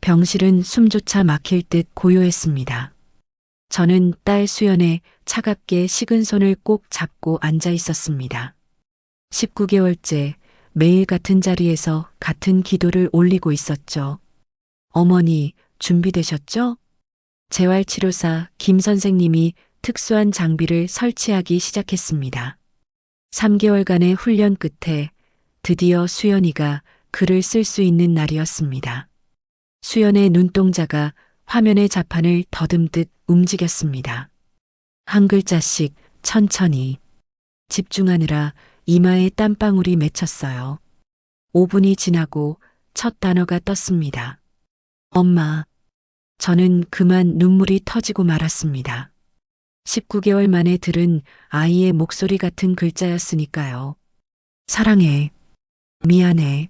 병실은 숨조차 막힐 듯 고요했습니다. 저는 딸 수연의 차갑게 식은 손을 꼭 잡고 앉아 있었습니다. 19개월째 매일 같은 자리에서 같은 기도를 올리고 있었죠. 어머니, 준비되셨죠? 재활치료사 김 선생님이 특수한 장비를 설치하기 시작했습니다. 3개월간의 훈련 끝에 드디어 수연이가 글을 쓸 수 있는 날이었습니다. 수연의 눈동자가 화면의 자판을 더듬듯 움직였습니다. 한 글자씩 천천히. 집중하느라 이마에 땀방울이 맺혔어요. 5분이 지나고 첫 단어가 떴습니다. 엄마. 저는 그만 눈물이 터지고 말았습니다. 19개월 만에 들은 아이의 목소리 같은 글자였으니까요. 사랑해. 미안해.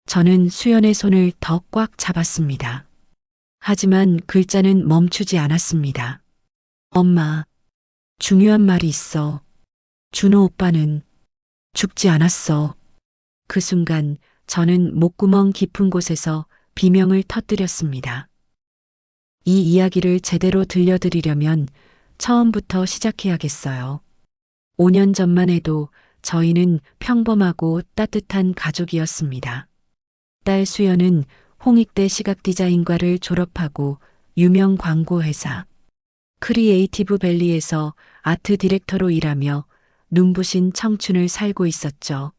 저는 수연의 손을 더 꽉 잡았습니다. 하지만 글자는 멈추지 않았습니다. 엄마, 중요한 말이 있어. 준호 오빠는 죽지 않았어. 그 순간 저는 목구멍 깊은 곳에서 비명을 터뜨렸습니다. 이 이야기를 제대로 들려드리려면 처음부터 시작해야겠어요. 5년 전만 해도 저희는 평범하고 따뜻한 가족이었습니다. 딸 수연은 홍익대 시각디자인과를 졸업하고 유명 광고회사 크리에이티브 밸리에서 아트 디렉터로 일하며 눈부신 청춘을 살고 있었죠.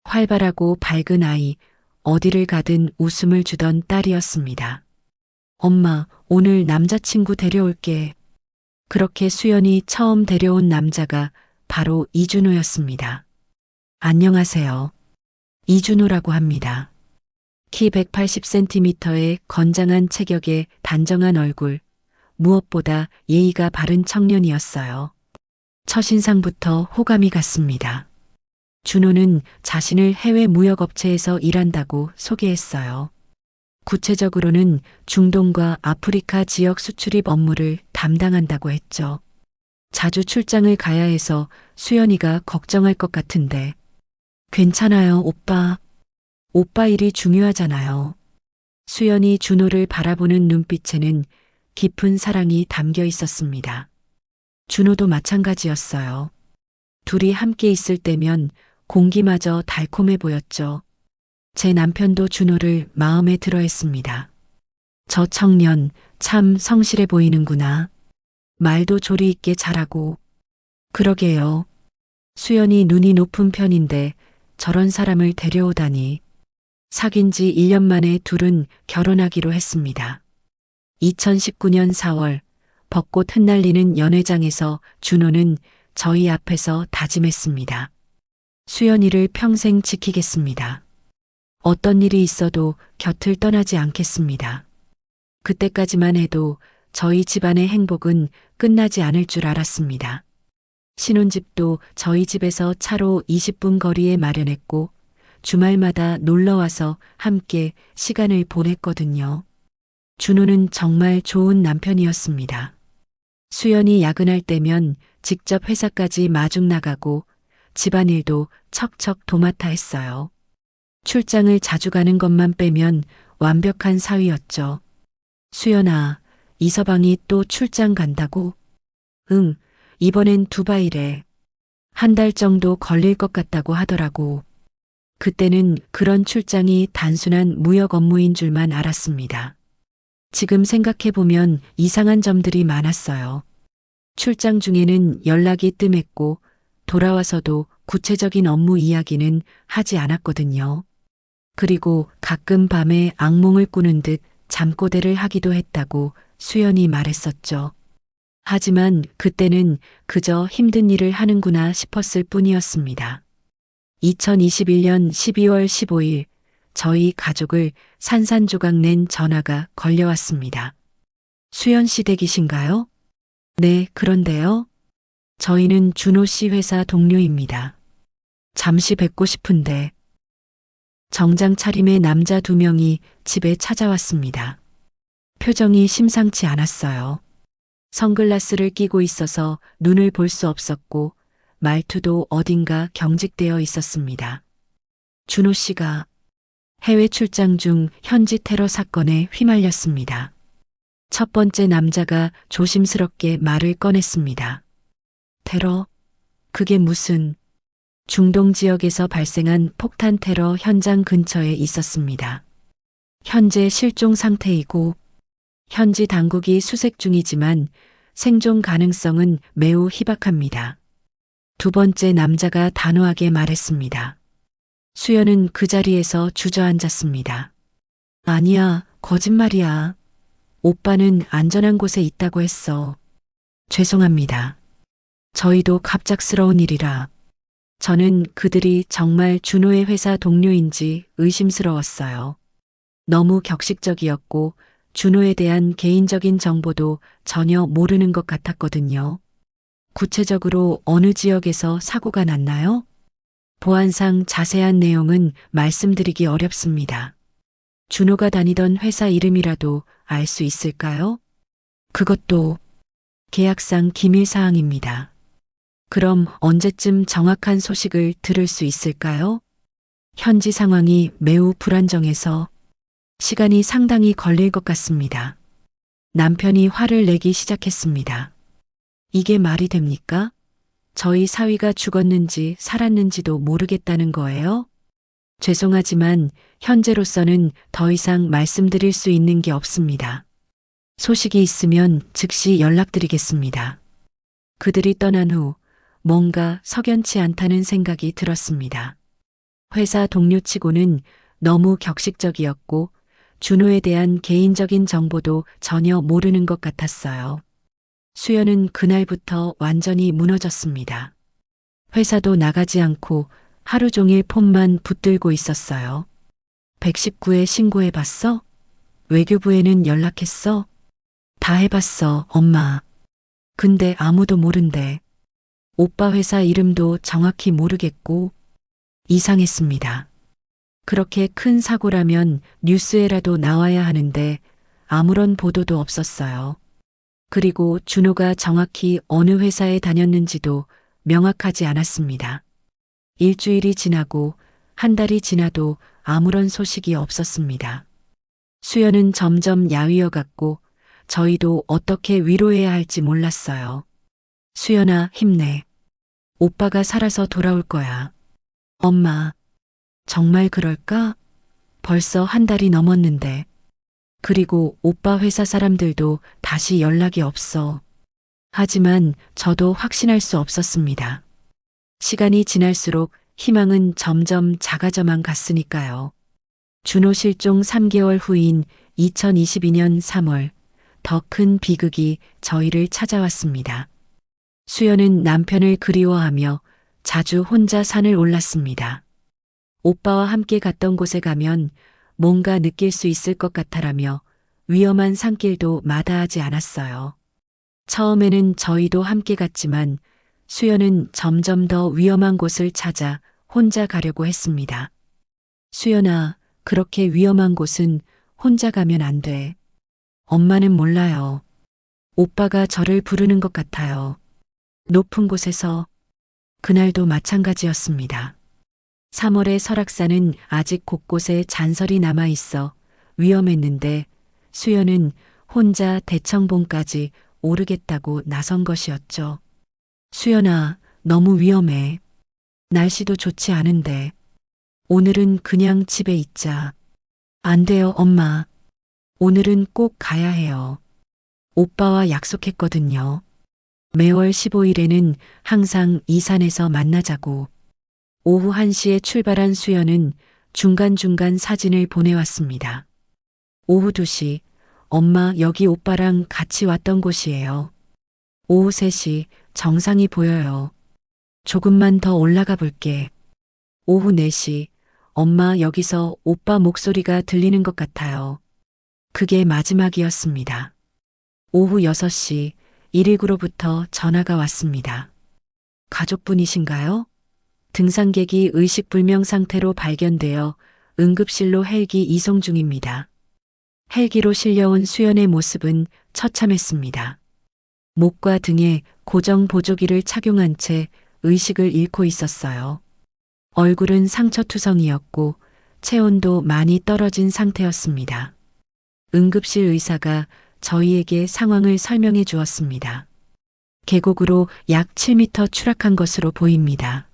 활발하고 밝은 아이, 어디를 가든 웃음을 주던 딸이었습니다. 엄마, 오늘 남자친구 데려올게. 그렇게 수연이 처음 데려온 남자가 바로 이준호였습니다. 안녕하세요. 이준호라고 합니다. 키 180cm의 건장한 체격에 단정한 얼굴, 무엇보다 예의가 바른 청년이었어요. 첫인상부터 호감이 갔습니다. 준호는 자신을 해외 무역업체에서 일한다고 소개했어요. 구체적으로는 중동과 아프리카 지역 수출입 업무를 담당한다고 했죠. 자주 출장을 가야 해서 수연이가 걱정할 것 같은데. 괜찮아요, 오빠. 오빠 일이 중요하잖아요. 수연이 준호를 바라보는 눈빛에는 깊은 사랑이 담겨 있었습니다. 준호도 마찬가지였어요. 둘이 함께 있을 때면 공기마저 달콤해 보였죠. 제 남편도 준호를 마음에 들어 했습니다. 저 청년 참 성실해 보이는구나. 말도 조리 있게 잘하고. 그러게요. 수연이 눈이 높은 편인데 저런 사람을 데려오다니. 사귄 지 1년 만에 둘은 결혼하기로 했습니다. 2019년 4월 벚꽃 흩날리는 연회장에서 준호는 저희 앞에서 다짐했습니다. 수연이를 평생 지키겠습니다. 어떤 일이 있어도 곁을 떠나지 않겠습니다. 그때까지만 해도 저희 집안의 행복은 끝나지 않을 줄 알았습니다. 신혼집도 저희 집에서 차로 20분 거리에 마련했고 주말마다 놀러와서 함께 시간을 보냈거든요. 준호는 정말 좋은 남편이었습니다. 수연이 야근할 때면 직접 회사까지 마중 나가고 집안일도 척척 도맡아 했어요. 출장을 자주 가는 것만 빼면 완벽한 사위였죠. 수연아, 이서방이 또 출장 간다고? 응, 이번엔 두바이래. 한 달 정도 걸릴 것 같다고 하더라고. 그때는 그런 출장이 단순한 무역 업무인 줄만 알았습니다. 지금 생각해보면 이상한 점들이 많았어요. 출장 중에는 연락이 뜸했고 돌아와서도 구체적인 업무 이야기는 하지 않았거든요. 그리고 가끔 밤에 악몽을 꾸는 듯 잠꼬대를 하기도 했다고 수연이 말했었죠. 하지만 그때는 그저 힘든 일을 하는구나 싶었을 뿐이었습니다. 2021년 12월 15일 저희 가족을 산산조각 낸 전화가 걸려왔습니다. 수연 씨 댁이신가요? 네, 그런데요. 저희는 준호 씨 회사 동료입니다. 잠시 뵙고 싶은데. 정장 차림의 남자 2명이 집에 찾아왔습니다. 표정이 심상치 않았어요. 선글라스를 끼고 있어서 눈을 볼 수 없었고 말투도 어딘가 경직되어 있었습니다. 준호 씨가 해외 출장 중 현지 테러 사건에 휘말렸습니다. 첫 번째 남자가 조심스럽게 말을 꺼냈습니다. 테러? 그게 무슨? 중동 지역에서 발생한 폭탄 테러 현장 근처에 있었습니다. 현재 실종 상태이고 현지 당국이 수색 중이지만 생존 가능성은 매우 희박합니다. 두 번째 남자가 단호하게 말했습니다. 수연은 그 자리에서 주저앉았습니다. 아니야, 거짓말이야. 오빠는 안전한 곳에 있다고 했어. 죄송합니다. 저희도 갑작스러운 일이라. 저는 그들이 정말 준호의 회사 동료인지 의심스러웠어요. 너무 격식적이었고 준호에 대한 개인적인 정보도 전혀 모르는 것 같았거든요. 구체적으로 어느 지역에서 사고가 났나요? 보안상 자세한 내용은 말씀드리기 어렵습니다. 준호가 다니던 회사 이름이라도 알 수 있을까요? 그것도 계약상 기밀 사항입니다. 그럼 언제쯤 정확한 소식을 들을 수 있을까요? 현지 상황이 매우 불안정해서 시간이 상당히 걸릴 것 같습니다. 남편이 화를 내기 시작했습니다. 이게 말이 됩니까? 저희 사위가 죽었는지 살았는지도 모르겠다는 거예요? 죄송하지만 현재로서는 더 이상 말씀드릴 수 있는 게 없습니다. 소식이 있으면 즉시 연락드리겠습니다. 그들이 떠난 후 뭔가 석연치 않다는 생각이 들었습니다. 회사 동료치고는 너무 격식적이었고 준호에 대한 개인적인 정보도 전혀 모르는 것 같았어요. 수연은 그날부터 완전히 무너졌습니다. 회사도 나가지 않고 하루 종일 폰만 붙들고 있었어요. 119에 신고해봤어? 외교부에는 연락했어? 다 해봤어, 엄마. 근데 아무도 모른대. 오빠 회사 이름도 정확히 모르겠고 이상했습니다. 그렇게 큰 사고라면 뉴스에라도 나와야 하는데 아무런 보도도 없었어요. 그리고 준호가 정확히 어느 회사에 다녔는지도 명확하지 않았습니다. 일주일이 지나고 한 달이 지나도 아무런 소식이 없었습니다. 수연은 점점 야위어갔고 저희도 어떻게 위로해야 할지 몰랐어요. 수연아, 힘내. 오빠가 살아서 돌아올 거야. 엄마, 정말 그럴까? 벌써 한 달이 넘었는데. 그리고 오빠 회사 사람들도 다시 연락이 없어. 하지만 저도 확신할 수 없었습니다. 시간이 지날수록 희망은 점점 작아져만 갔으니까요. 준호 실종 3개월 후인 2022년 3월, 더 큰 비극이 저희를 찾아왔습니다. 수연은 남편을 그리워하며 자주 혼자 산을 올랐습니다. 오빠와 함께 갔던 곳에 가면 뭔가 느낄 수 있을 것 같아라며 위험한 산길도 마다하지 않았어요. 처음에는 저희도 함께 갔지만 수연은 점점 더 위험한 곳을 찾아 혼자 가려고 했습니다. 수연아, 그렇게 위험한 곳은 혼자 가면 안 돼. 엄마는 몰라요. 오빠가 저를 부르는 것 같아요. 높은 곳에서. 그날도 마찬가지였습니다. 3월의 설악산은 아직 곳곳에 잔설이 남아 있어 위험했는데 수연은 혼자 대청봉까지 오르겠다고 나선 것이었죠. 수연아, 너무 위험해. 날씨도 좋지 않은데. 오늘은 그냥 집에 있자. 안 돼요, 엄마. 오늘은 꼭 가야 해요. 오빠와 약속했거든요. 매월 15일에는 항상 이 산에서 만나자고. 오후 1시에 출발한 수연은 중간중간 사진을 보내왔습니다. 오후 2시, 엄마 여기 오빠랑 같이 왔던 곳이에요. 오후 3시, 정상이 보여요. 조금만 더 올라가 볼게. 오후 4시, 엄마 여기서 오빠 목소리가 들리는 것 같아요. 그게 마지막이었습니다. 오후 6시, 119로부터 전화가 왔습니다. 가족분이신가요? 등산객이 의식불명 상태로 발견되어 응급실로 헬기 이송 중입니다. 헬기로 실려온 수연의 모습은 처참했습니다. 목과 등에 고정 보조기를 착용한 채 의식을 잃고 있었어요. 얼굴은 상처투성이었고 체온도 많이 떨어진 상태였습니다. 응급실 의사가 저희에게 상황을 설명해 주었습니다. 계곡으로 약 7m 추락한 것으로 보입니다.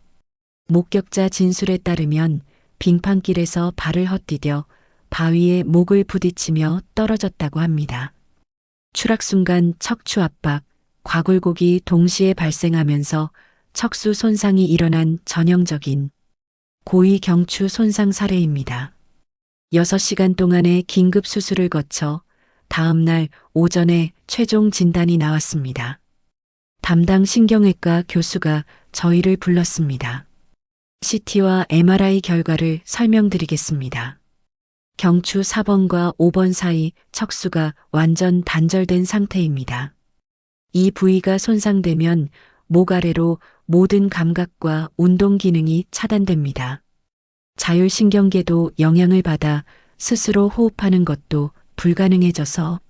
목격자 진술에 따르면 빙판길에서 발을 헛디뎌 바위에 목을 부딪히며 떨어졌다고 합니다. 추락 순간 척추 압박, 과골곡이 동시에 발생하면서 척수 손상이 일어난 전형적인 고위 경추 손상 사례입니다. 6시간 동안의 긴급 수술을 거쳐 다음 날 오전에 최종 진단이 나왔습니다. 담당 신경외과 교수가 저희를 불렀습니다. CT와 MRI 결과를 설명드리겠습니다. 경추 4번과 5번 사이 척수가 완전 단절된 상태입니다. 이 부위가 손상되면 목 아래로 모든 감각과 운동 기능이 차단됩니다. 자율신경계도 영향을 받아 스스로 호흡하는 것도 불가능해져서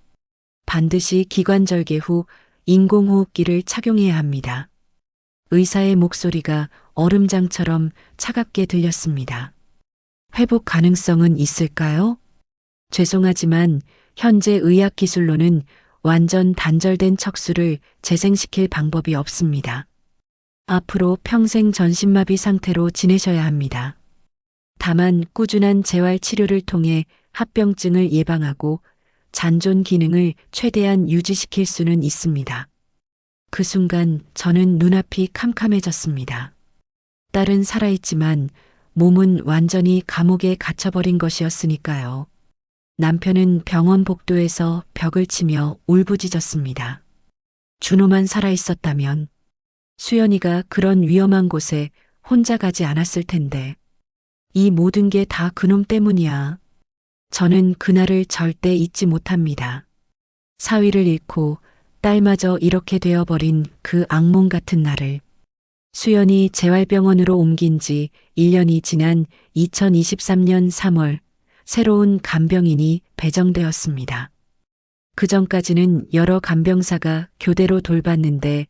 반드시 기관절개 후 인공호흡기를 착용해야 합니다. 의사의 목소리가 얼음장처럼 차갑게 들렸습니다. 회복 가능성은 있을까요? 죄송하지만 현재 의학 기술로는 완전 단절된 척수를 재생시킬 방법이 없습니다. 앞으로 평생 전신마비 상태로 지내셔야 합니다. 다만 꾸준한 재활 치료를 통해 합병증을 예방하고 잔존 기능을 최대한 유지시킬 수는 있습니다. 그 순간 저는 눈앞이 캄캄해졌습니다. 딸은 살아있지만 몸은 완전히 감옥에 갇혀버린 것이었으니까요. 남편은 병원 복도에서 벽을 치며 울부짖었습니다. 준호만 살아있었다면 수연이가 그런 위험한 곳에 혼자 가지 않았을 텐데. 이 모든 게 다 그놈 때문이야. 저는 그날을 절대 잊지 못합니다. 사위를 잃고 딸마저 이렇게 되어버린 그 악몽 같은 날을. 수연이 재활병원으로 옮긴 지 1년이 지난 2023년 3월 새로운 간병인이 배정되었습니다. 그전까지는 여러 간병사가 교대로 돌봤는데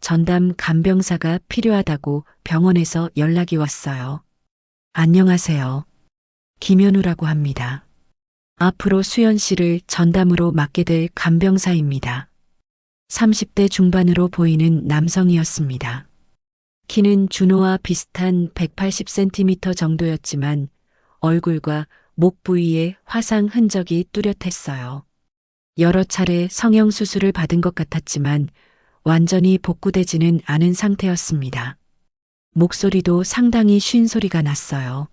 전담 간병사가 필요하다고 병원에서 연락이 왔어요. 안녕하세요. 김현우라고 합니다. 앞으로 수연 씨를 전담으로 맡게 될 간병사입니다. 30대 중반으로 보이는 남성이었습니다. 키는 준호와 비슷한 180cm 정도였지만 얼굴과 목 부위에 화상 흔적이 뚜렷했어요. 여러 차례 성형수술을 받은 것 같았지만 완전히 복구되지는 않은 상태였습니다. 목소리도 상당히 쉰 소리가 났어요.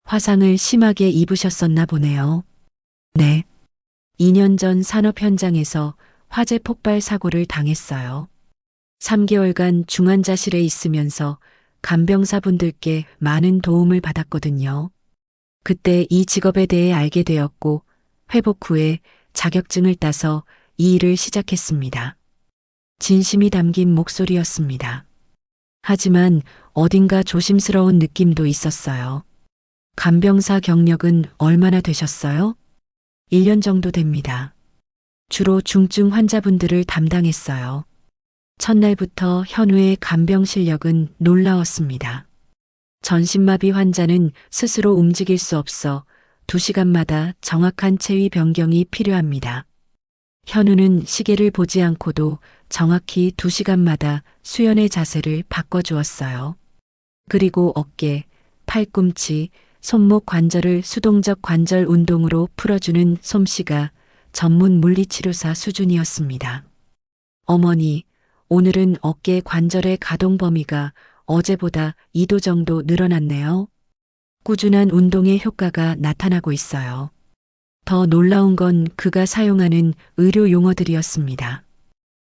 화상을 심하게 입으셨었나 보네요. 네. 2년 전 산업 현장에서 화재 폭발 사고를 당했어요. 3개월간 중환자실에 있으면서 간병사분들께 많은 도움을 받았거든요. 그때 이 직업에 대해 알게 되었고 회복 후에 자격증을 따서 이 일을 시작했습니다. 진심이 담긴 목소리였습니다. 하지만 어딘가 조심스러운 느낌도 있었어요. 간병사 경력은 얼마나 되셨어요? 1년 정도 됩니다. 주로 중증 환자분들을 담당했어요. 첫날부터 현우의 간병 실력은 놀라웠습니다. 전신마비 환자는 스스로 움직일 수 없어 2시간마다 정확한 체위 변경이 필요합니다. 현우는 시계를 보지 않고도 정확히 2시간마다 수연의 자세를 바꿔주었어요. 그리고 어깨, 팔꿈치, 손목 관절을 수동적 관절 운동으로 풀어주는 솜씨가 전문 물리치료사 수준이었습니다. 어머니, 오늘은 어깨 관절의 가동 범위가 어제보다 2도 정도 늘어났네요. 꾸준한 운동의 효과가 나타나고 있어요. 더 놀라운 건 그가 사용하는 의료 용어들이었습니다.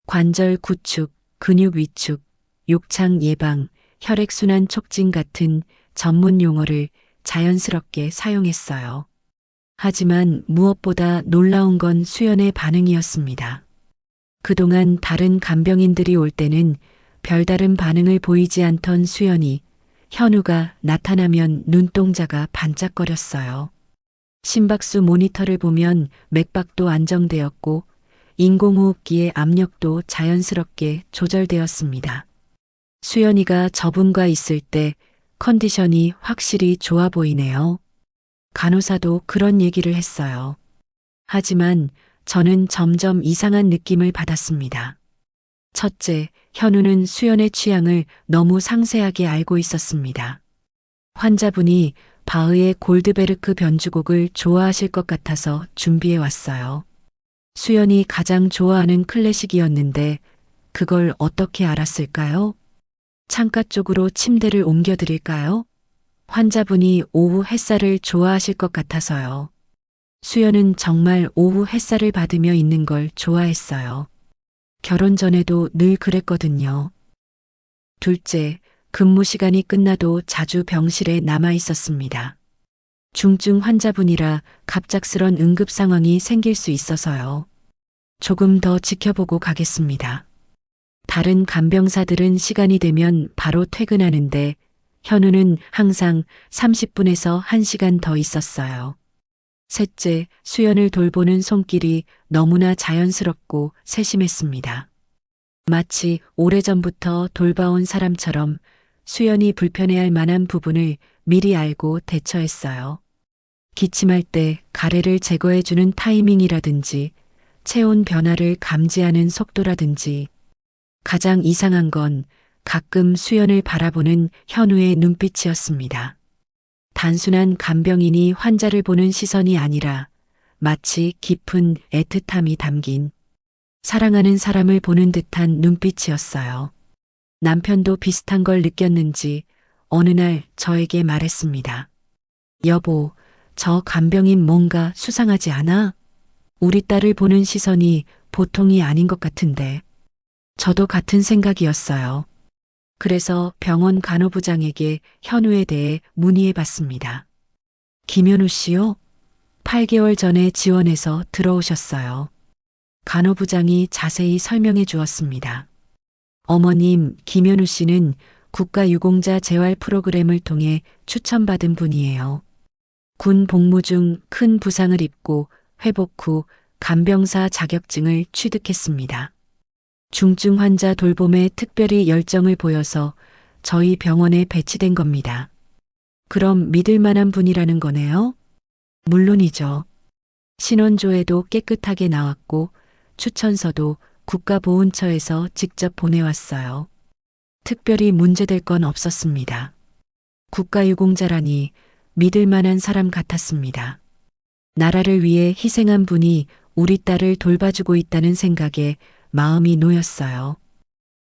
관절 구축, 근육 위축, 욕창 예방, 혈액순환 촉진 같은 전문 용어를 자연스럽게 사용했어요. 하지만 무엇보다 놀라운 건 수연의 반응이었습니다. 그동안 다른 간병인들이 올 때는 별다른 반응을 보이지 않던 수연이 현우가 나타나면 눈동자가 반짝거렸어요. 심박수 모니터를 보면 맥박도 안정되었고 인공호흡기의 압력도 자연스럽게 조절되었습니다. 수연이가 저분과 있을 때 컨디션이 확실히 좋아 보이네요. 간호사도 그런 얘기를 했어요. 하지만 저는 점점 이상한 느낌을 받았습니다. 첫째, 현우는 수연의 취향을 너무 상세하게 알고 있었습니다. 환자분이 바흐의 골드베르크 변주곡을 좋아하실 것 같아서 준비해 왔어요. 수연이 가장 좋아하는 클래식이었는데 그걸 어떻게 알았을까요? 창가 쪽으로 침대를 옮겨드릴까요? 환자분이 오후 햇살을 좋아하실 것 같아서요. 수연은 정말 오후 햇살을 받으며 있는 걸 좋아했어요. 결혼 전에도 늘 그랬거든요. 둘째, 근무 시간이 끝나도 자주 병실에 남아 있었습니다. 중증 환자분이라 갑작스런 응급 상황이 생길 수 있어서요. 조금 더 지켜보고 가겠습니다. 다른 간병사들은 시간이 되면 바로 퇴근하는데 현우는 항상 30분에서 1시간 더 있었어요. 셋째, 수연을 돌보는 손길이 너무나 자연스럽고 세심했습니다. 마치 오래전부터 돌봐온 사람처럼 수연이 불편해할 만한 부분을 미리 알고 대처했어요. 기침할 때 가래를 제거해주는 타이밍이라든지 체온 변화를 감지하는 속도라든지 가장 이상한 건 가끔 수연을 바라보는 현우의 눈빛이었습니다. 단순한 간병인이 환자를 보는 시선이 아니라 마치 깊은 애틋함이 담긴 사랑하는 사람을 보는 듯한 눈빛이었어요. 남편도 비슷한 걸 느꼈는지 어느 날 저에게 말했습니다. 여보, 저 간병인 뭔가 수상하지 않아? 우리 딸을 보는 시선이 보통이 아닌 것 같은데. 저도 같은 생각이었어요. 그래서 병원 간호부장에게 현우에 대해 문의해 봤습니다. 김현우 씨요? 8개월 전에 지원해서 들어오셨어요. 간호부장이 자세히 설명해 주었습니다. 어머님, 김현우 씨는 국가유공자 재활 프로그램을 통해 추천받은 분이에요. 군 복무 중 큰 부상을 입고 회복 후 간병사 자격증을 취득했습니다. 중증 환자 돌봄에 특별히 열정을 보여서 저희 병원에 배치된 겁니다. 그럼 믿을 만한 분이라는 거네요? 물론이죠. 신원조회도 깨끗하게 나왔고 추천서도 국가보훈처에서 직접 보내왔어요. 특별히 문제될 건 없었습니다. 국가유공자라니 믿을 만한 사람 같았습니다. 나라를 위해 희생한 분이 우리 딸을 돌봐주고 있다는 생각에 마음이 놓였어요.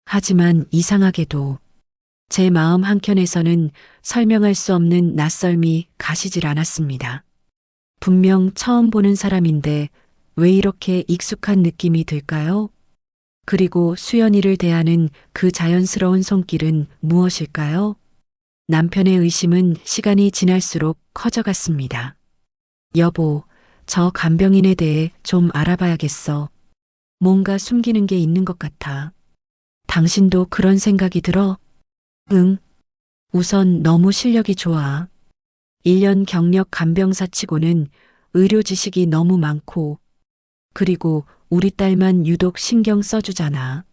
하지만 이상하게도 제 마음 한켠에서는 설명할 수 없는 낯설미 가시질 않았습니다. 분명 처음 보는 사람인데 왜 이렇게 익숙한 느낌이 들까요? 그리고 수연이를 대하는 그 자연스러운 손길은 무엇일까요? 남편의 의심은 시간이 지날수록 커져갔습니다. 여보, 저 간병인에 대해 좀 알아봐야겠어. 뭔가 숨기는 게 있는 것 같아. 당신도 그런 생각이 들어? 응. 우선 너무 실력이 좋아. 1년 경력 간병사 치고는 의료 지식이 너무 많고, 그리고 우리 딸만 유독 신경 써주잖아.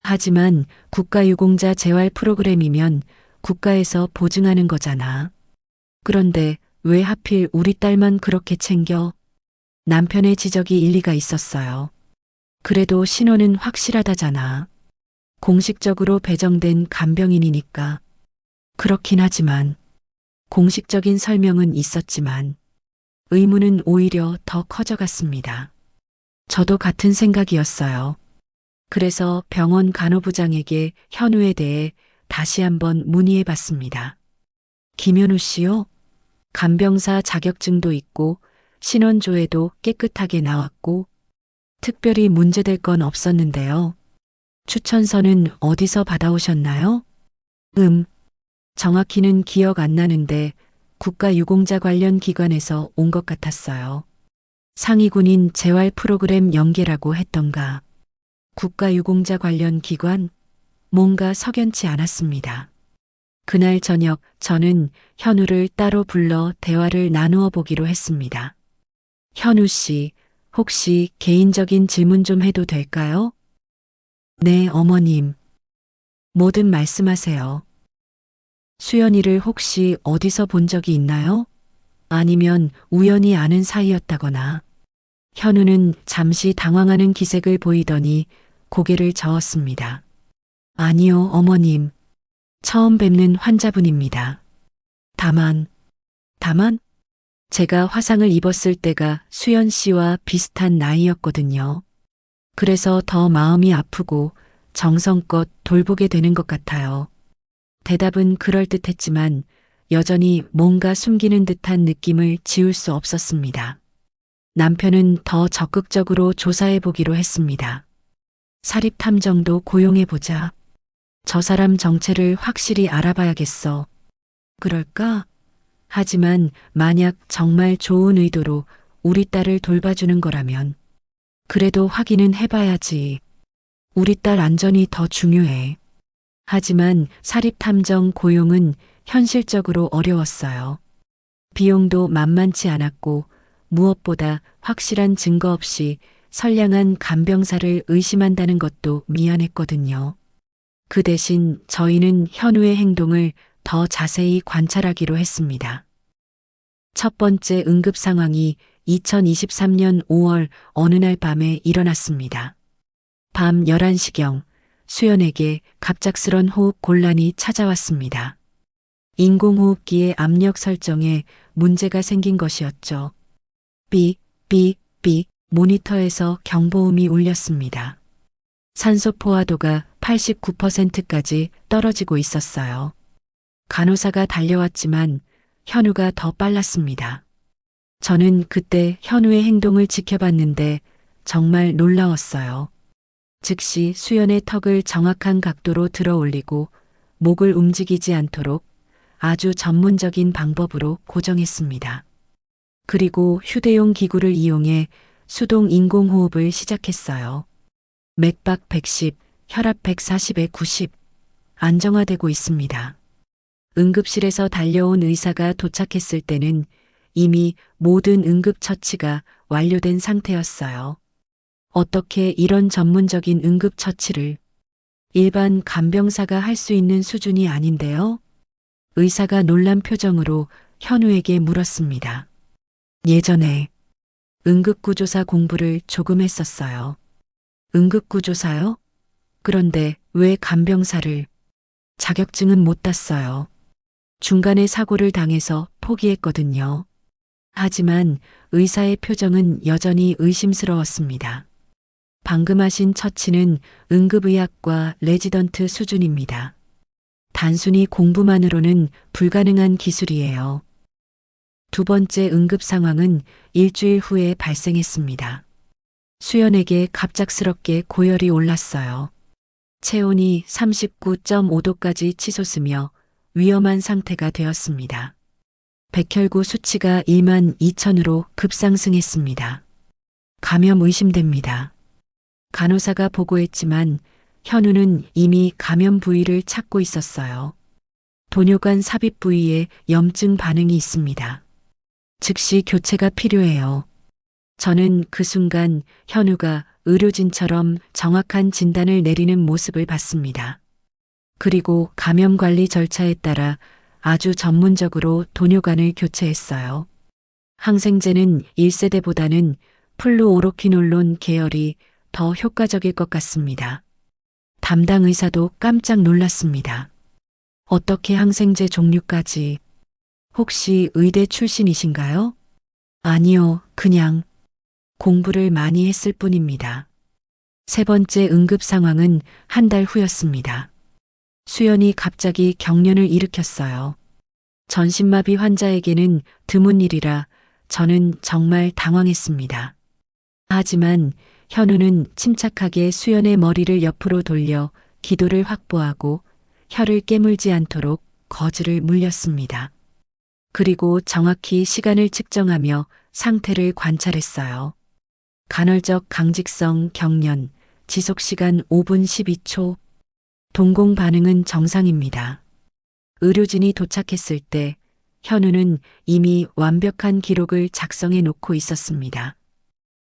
하지만 국가유공자 재활 프로그램이면 국가에서 보증하는 거잖아. 그런데 왜 하필 우리 딸만 그렇게 챙겨? 남편의 지적이 일리가 있었어요. 그래도 신원은 확실하다잖아. 공식적으로 배정된 간병인이니까. 그렇긴 하지만 공식적인 설명은 있었지만 의문은 오히려 더 커져갔습니다. 저도 같은 생각이었어요. 그래서 병원 간호부장에게 현우에 대해 다시 한번 문의해 봤습니다. 김현우 씨요? 간병사 자격증도 있고 신원조회도 깨끗하게 나왔고 특별히 문제될 건 없었는데요. 추천서는 어디서 받아오셨나요? 정확히는 기억 안 나는데 국가유공자 관련 기관에서 온 것 같았어요. 상위군인 재활 프로그램 연계라고 했던가. 국가유공자 관련 기관? 뭔가 석연치 않았습니다. 그날 저녁 저는 현우를 따로 불러 대화를 나누어 보기로 했습니다. 현우 씨, 혹시 개인적인 질문 좀 해도 될까요? 네, 어머님. 뭐든 말씀하세요. 수연이를 혹시 어디서 본 적이 있나요? 아니면 우연히 아는 사이였다거나. 현우는 잠시 당황하는 기색을 보이더니 고개를 저었습니다. 아니요, 어머님. 처음 뵙는 환자분입니다. 다만, 다만? 제가 화상을 입었을 때가 수연 씨와 비슷한 나이였거든요. 그래서 더 마음이 아프고 정성껏 돌보게 되는 것 같아요. 대답은 그럴듯했지만 여전히 뭔가 숨기는 듯한 느낌을 지울 수 없었습니다. 남편은 더 적극적으로 조사해 보기로 했습니다. 사립 탐정도 고용해 보자. 저 사람 정체를 확실히 알아봐야겠어. 그럴까? 하지만 만약 정말 좋은 의도로 우리 딸을 돌봐주는 거라면 그래도 확인은 해봐야지. 우리 딸 안전이 더 중요해. 하지만 사립탐정 고용은 현실적으로 어려웠어요. 비용도 만만치 않았고 무엇보다 확실한 증거 없이 선량한 간병사를 의심한다는 것도 미안했거든요. 그 대신 저희는 현우의 행동을 더 자세히 관찰하기로 했습니다. 첫 번째 응급 상황이 2023년 5월 어느 날 밤에 일어났습니다. 밤 11시경 수연에게 갑작스런 호흡 곤란이 찾아왔습니다. 인공호흡기의 압력 설정에 문제가 생긴 것이었죠. 삐, 삐, 삐 모니터에서 경보음이 울렸습니다. 산소 포화도가 89%까지 떨어지고 있었어요. 간호사가 달려왔지만 현우가 더 빨랐습니다. 저는 그때 현우의 행동을 지켜봤는데 정말 놀라웠어요. 즉시 수연의 턱을 정확한 각도로 들어 올리고 목을 움직이지 않도록 아주 전문적인 방법으로 고정했습니다. 그리고 휴대용 기구를 이용해 수동 인공호흡을 시작했어요. 맥박 110, 혈압 140에 90, 안정화되고 있습니다. 응급실에서 달려온 의사가 도착했을 때는 이미 모든 응급처치가 완료된 상태였어요. 어떻게 이런 전문적인 응급처치를 일반 간병사가 할 수 있는 수준이 아닌데요? 의사가 놀란 표정으로 현우에게 물었습니다. 예전에 응급구조사 공부를 조금 했었어요. 응급구조사요? 그런데 왜 간병사를? 자격증은 못 땄어요. 중간에 사고를 당해서 포기했거든요. 하지만 의사의 표정은 여전히 의심스러웠습니다. 방금 하신 처치는 응급의학과 레지던트 수준입니다. 단순히 공부만으로는 불가능한 기술이에요. 두 번째 응급 상황은 일주일 후에 발생했습니다. 수연에게 갑작스럽게 고열이 올랐어요. 체온이 39.5도까지 치솟으며 위험한 상태가 되었습니다. 백혈구 수치가 1만 2천으로 급상승했습니다. 감염 의심됩니다. 간호사가 보고했지만 현우는 이미 감염 부위를 찾고 있었어요. 도뇨관 삽입 부위에 염증 반응이 있습니다. 즉시 교체가 필요해요. 저는 그 순간 현우가 의료진처럼 정확한 진단을 내리는 모습을 봤습니다. 그리고 감염 관리 절차에 따라 아주 전문적으로 도뇨관을 교체했어요. 항생제는 1세대보다는 플루오로퀴놀론 계열이 더 효과적일 것 같습니다. 담당 의사도 깜짝 놀랐습니다. 어떻게 항생제 종류까지? 혹시 의대 출신이신가요? 아니요, 그냥 공부를 많이 했을 뿐입니다. 세 번째 응급 상황은 한 달 후였습니다. 수연이 갑자기 경련을 일으켰어요. 전신마비 환자에게는 드문 일이라 저는 정말 당황했습니다. 하지만 현우는 침착하게 수연의 머리를 옆으로 돌려 기도를 확보하고 혀를 깨물지 않도록 거즈를 물렸습니다. 그리고 정확히 시간을 측정하며 상태를 관찰했어요. 간헐적 강직성 경련, 지속시간 5분 12초, 동공 반응은 정상입니다. 의료진이 도착했을 때 현우는 이미 완벽한 기록을 작성해 놓고 있었습니다.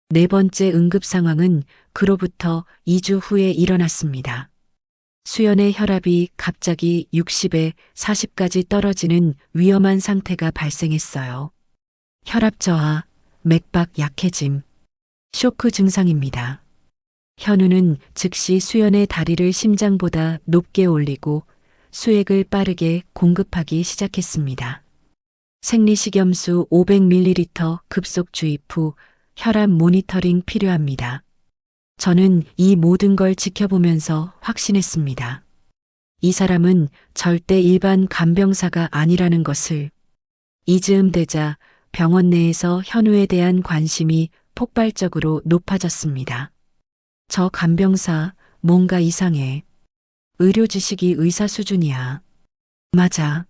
네 번째 응급 상황은 그로부터 2주 후에 일어났습니다. 수연의 혈압이 갑자기 60에 40까지 떨어지는 위험한 상태가 발생했어요. 혈압 저하, 맥박 약해짐, 쇼크 증상입니다. 현우는 즉시 수연의 다리를 심장보다 높게 올리고 수액을 빠르게 공급하기 시작했습니다. 생리식염수 500ml 급속 주입 후 혈압 모니터링 필요합니다. 저는 이 모든 걸 지켜보면서 확신했습니다. 이 사람은 절대 일반 간병사가 아니라는 것을. 이즈음 되자 병원 내에서 현우에 대한 관심이 폭발적으로 높아졌습니다. 저 간병사 뭔가 이상해. 의료 지식이 의사 수준이야. 맞아.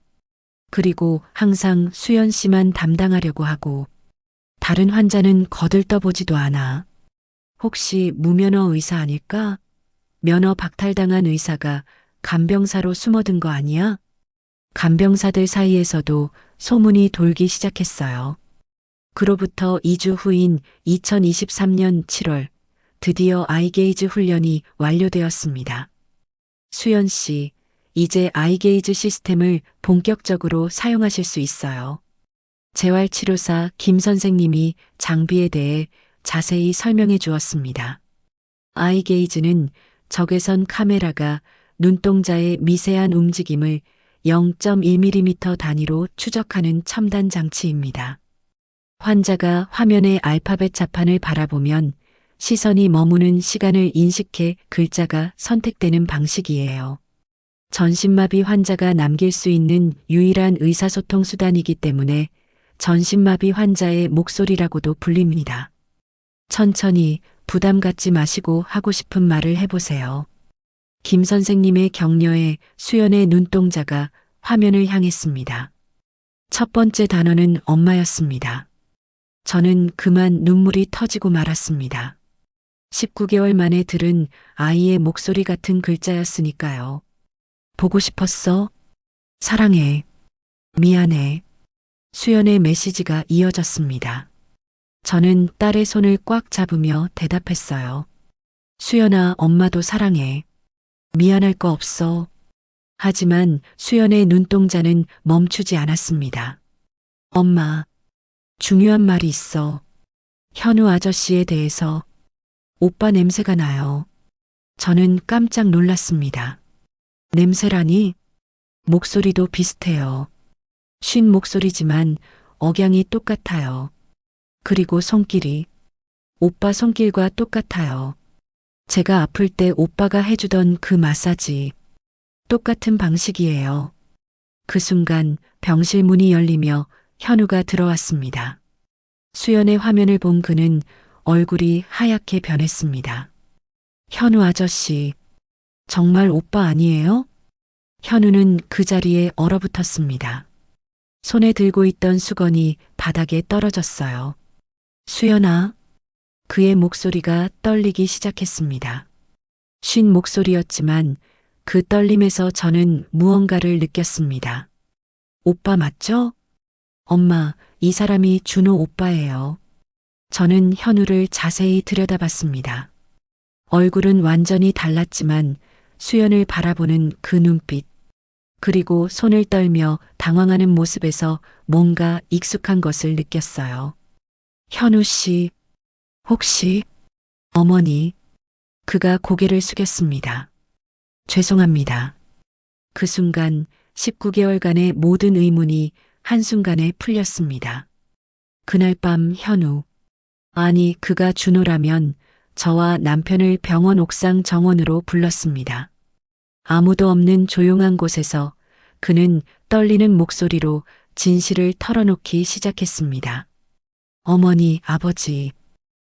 그리고 항상 수연 씨만 담당하려고 하고 다른 환자는 거들떠보지도 않아. 혹시 무면허 의사 아닐까? 면허 박탈당한 의사가 간병사로 숨어든 거 아니야? 간병사들 사이에서도 소문이 돌기 시작했어요. 그로부터 2주 후인 2023년 7월, 드디어 아이게이즈 훈련이 완료되었습니다. 수연 씨, 이제 아이게이즈 시스템을 본격적으로 사용하실 수 있어요. 재활치료사 김 선생님이 장비에 대해 자세히 설명해 주었습니다. 아이게이즈는 적외선 카메라가 눈동자의 미세한 움직임을 0.1mm 단위로 추적하는 첨단 장치입니다. 환자가 화면의 알파벳 자판을 바라보면 시선이 머무는 시간을 인식해 글자가 선택되는 방식이에요. 전신마비 환자가 남길 수 있는 유일한 의사소통 수단이기 때문에 전신마비 환자의 목소리라고도 불립니다. 천천히 부담 갖지 마시고 하고 싶은 말을 해보세요. 김 선생님의 격려에 수연의 눈동자가 화면을 향했습니다. 첫 번째 단어는 엄마였습니다. 저는 그만 눈물이 터지고 말았습니다. 19개월 만에 들은 아이의 목소리 같은 글자였으니까요. 보고 싶었어? 사랑해. 미안해. 수연의 메시지가 이어졌습니다. 저는 딸의 손을 꽉 잡으며 대답했어요. 수연아, 엄마도 사랑해. 미안할 거 없어. 하지만 수연의 눈동자는 멈추지 않았습니다. 엄마, 중요한 말이 있어. 현우 아저씨에 대해서. 오빠 냄새가 나요. 저는 깜짝 놀랐습니다. 냄새라니? 목소리도 비슷해요. 쉰 목소리지만 억양이 똑같아요. 그리고 손길이 오빠 손길과 똑같아요. 제가 아플 때 오빠가 해주던 그 마사지. 똑같은 방식이에요. 그 순간 병실 문이 열리며 현우가 들어왔습니다. 수연의 화면을 본 그는 얼굴이 하얗게 변했습니다. 현우 아저씨, 정말 오빠 아니에요? 현우는 그 자리에 얼어붙었습니다. 손에 들고 있던 수건이 바닥에 떨어졌어요. 수연아, 그의 목소리가 떨리기 시작했습니다. 쉰 목소리였지만 그 떨림에서 저는 무언가를 느꼈습니다. 오빠 맞죠? 엄마, 이 사람이 준호 오빠예요. 저는 현우를 자세히 들여다봤습니다. 얼굴은 완전히 달랐지만 수연을 바라보는 그 눈빛, 그리고 손을 떨며 당황하는 모습에서 뭔가 익숙한 것을 느꼈어요. 현우 씨, 혹시 어머니? 그가 고개를 숙였습니다. 죄송합니다. 그 순간 19개월간의 모든 의문이 한순간에 풀렸습니다. 그날 밤 현우, 아니 그가 준호라면 저와 남편을 병원 옥상 정원으로 불렀습니다. 아무도 없는 조용한 곳에서 그는 떨리는 목소리로 진실을 털어놓기 시작했습니다. 어머니, 아버지,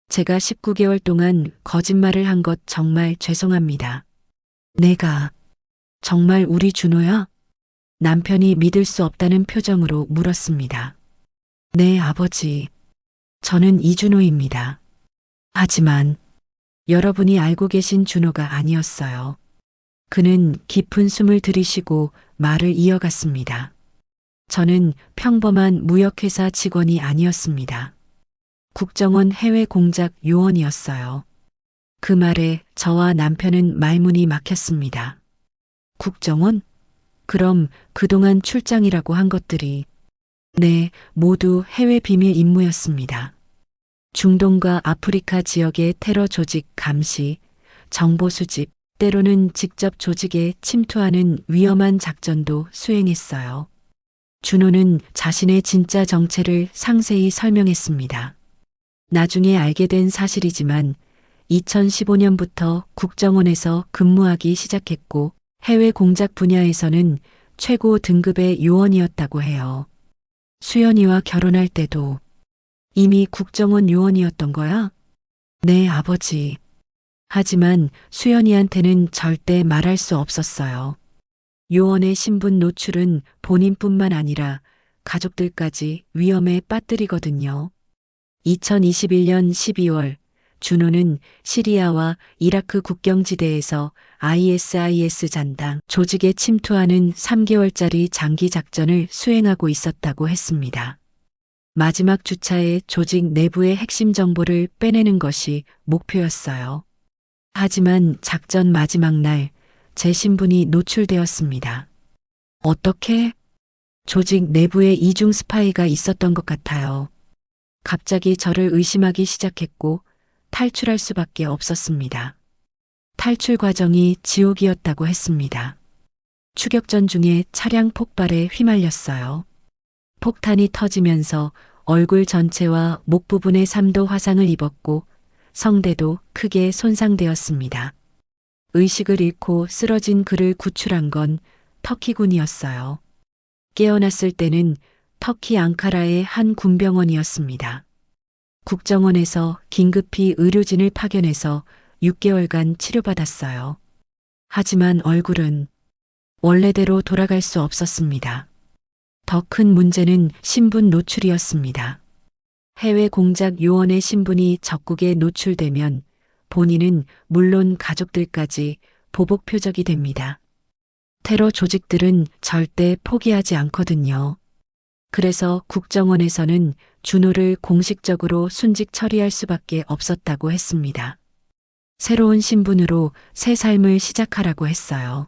제가 19개월 동안 거짓말을 한 것 정말 죄송합니다. 내가 정말 우리 준호야? 남편이 믿을 수 없다는 표정으로 물었습니다. 네, 아버지. 저는 이준호입니다. 하지만 여러분이 알고 계신 준호가 아니었어요. 그는 깊은 숨을 들이쉬고 말을 이어갔습니다. 저는 평범한 무역회사 직원이 아니었습니다. 국정원 해외 공작 요원이었어요. 그 말에 저와 남편은 말문이 막혔습니다. 국정원? 그럼 그동안 출장이라고 한 것들이 네, 모두 해외 비밀 임무였습니다. 중동과 아프리카 지역의 테러 조직 감시, 정보 수집, 때로는 직접 조직에 침투하는 위험한 작전도 수행했어요. 준호는 자신의 진짜 정체를 상세히 설명했습니다. 나중에 알게 된 사실이지만 2015년부터 국정원에서 근무하기 시작했고 해외 공작 분야에서는 최고 등급의 요원이었다고 해요. 수연이와 결혼할 때도 이미 국정원 요원이었던 거야? 네, 아버지. 하지만 수연이한테는 절대 말할 수 없었어요. 요원의 신분 노출은 본인뿐만 아니라 가족들까지 위험에 빠뜨리거든요. 2021년 12월 준호는 시리아와 이라크 국경지대에서 ISIS 잔당 조직에 침투하는 3개월짜리 장기 작전을 수행하고 있었다고 했습니다. 마지막 주차에 조직 내부의 핵심 정보를 빼내는 것이 목표였어요. 하지만 작전 마지막 날 제 신분이 노출되었습니다. 어떻게? 조직 내부에 이중 스파이가 있었던 것 같아요. 갑자기 저를 의심하기 시작했고 탈출할 수밖에 없었습니다. 탈출 과정이 지옥이었다고 했습니다. 추격전 중에 차량 폭발에 휘말렸어요. 폭탄이 터지면서 얼굴 전체와 목 부분에 3도 화상을 입었고 성대도 크게 손상되었습니다. 의식을 잃고 쓰러진 그를 구출한 건 터키군이었어요. 깨어났을 때는 터키 앙카라의 한 군병원이었습니다. 국정원에서 긴급히 의료진을 파견해서 6개월간 치료받았어요. 하지만 얼굴은 원래대로 돌아갈 수 없었습니다. 더 큰 문제는 신분 노출이었습니다. 해외 공작 요원의 신분이 적국에 노출되면 본인은 물론 가족들까지 보복 표적이 됩니다. 테러 조직들은 절대 포기하지 않거든요. 그래서 국정원에서는 준호를 공식적으로 순직 처리할 수밖에 없었다고 했습니다. 새로운 신분으로 새 삶을 시작하라고 했어요.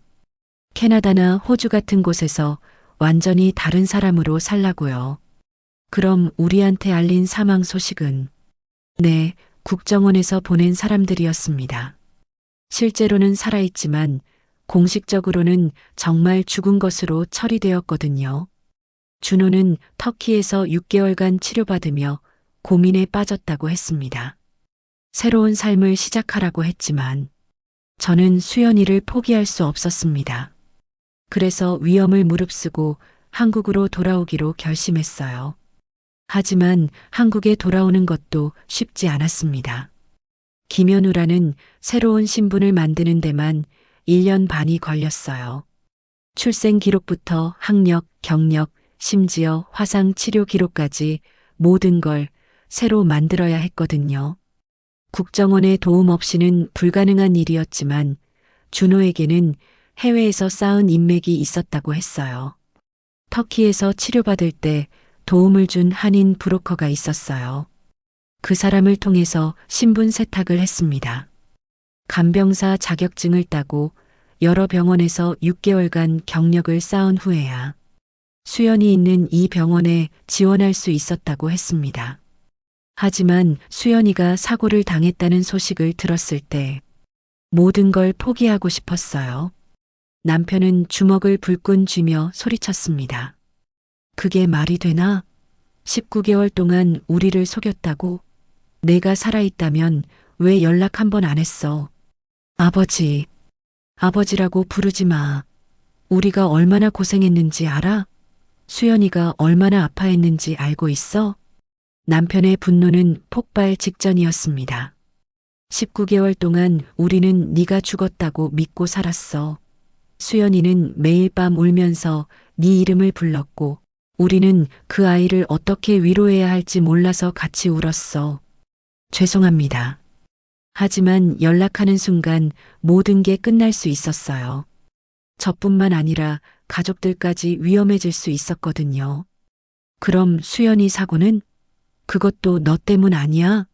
캐나다나 호주 같은 곳에서 완전히 다른 사람으로 살라고요. 그럼 우리한테 알린 사망 소식은? 네, 국정원에서 보낸 사람들이었습니다. 실제로는 살아있지만 공식적으로는 정말 죽은 것으로 처리되었거든요. 준호는 터키에서 6개월간 치료받으며 고민에 빠졌다고 했습니다. 새로운 삶을 시작하라고 했지만 저는 수연이를 포기할 수 없었습니다. 그래서 위험을 무릅쓰고 한국으로 돌아오기로 결심했어요. 하지만 한국에 돌아오는 것도 쉽지 않았습니다. 김연우라는 새로운 신분을 만드는 데만 1년 반이 걸렸어요. 출생 기록부터 학력, 경력, 심지어 화상 치료 기록까지 모든 걸 새로 만들어야 했거든요. 국정원의 도움 없이는 불가능한 일이었지만 준호에게는 해외에서 쌓은 인맥이 있었다고 했어요. 터키에서 치료받을 때 도움을 준 한인 브로커가 있었어요. 그 사람을 통해서 신분 세탁을 했습니다. 간병사 자격증을 따고 여러 병원에서 6개월간 경력을 쌓은 후에야 수연이 있는 이 병원에 지원할 수 있었다고 했습니다. 하지만 수연이가 사고를 당했다는 소식을 들었을 때 모든 걸 포기하고 싶었어요. 남편은 주먹을 불끈 쥐며 소리쳤습니다. 그게 말이 되나? 19개월 동안 우리를 속였다고? 내가 살아있다면 왜 연락 한 번 안 했어? 아버지, 아버지라고 부르지 마. 우리가 얼마나 고생했는지 알아? 수연이가 얼마나 아파했는지 알고 있어? 남편의 분노는 폭발 직전이었습니다. 19개월 동안 우리는 네가 죽었다고 믿고 살았어. 수연이는 매일 밤 울면서 네 이름을 불렀고 우리는 그 아이를 어떻게 위로해야 할지 몰라서 같이 울었어. 죄송합니다. 하지만 연락하는 순간 모든 게 끝날 수 있었어요. 저뿐만 아니라 가족들까지 위험해질 수 있었거든요. 그럼 수연이 사고는? 그것도 너 때문 아니야?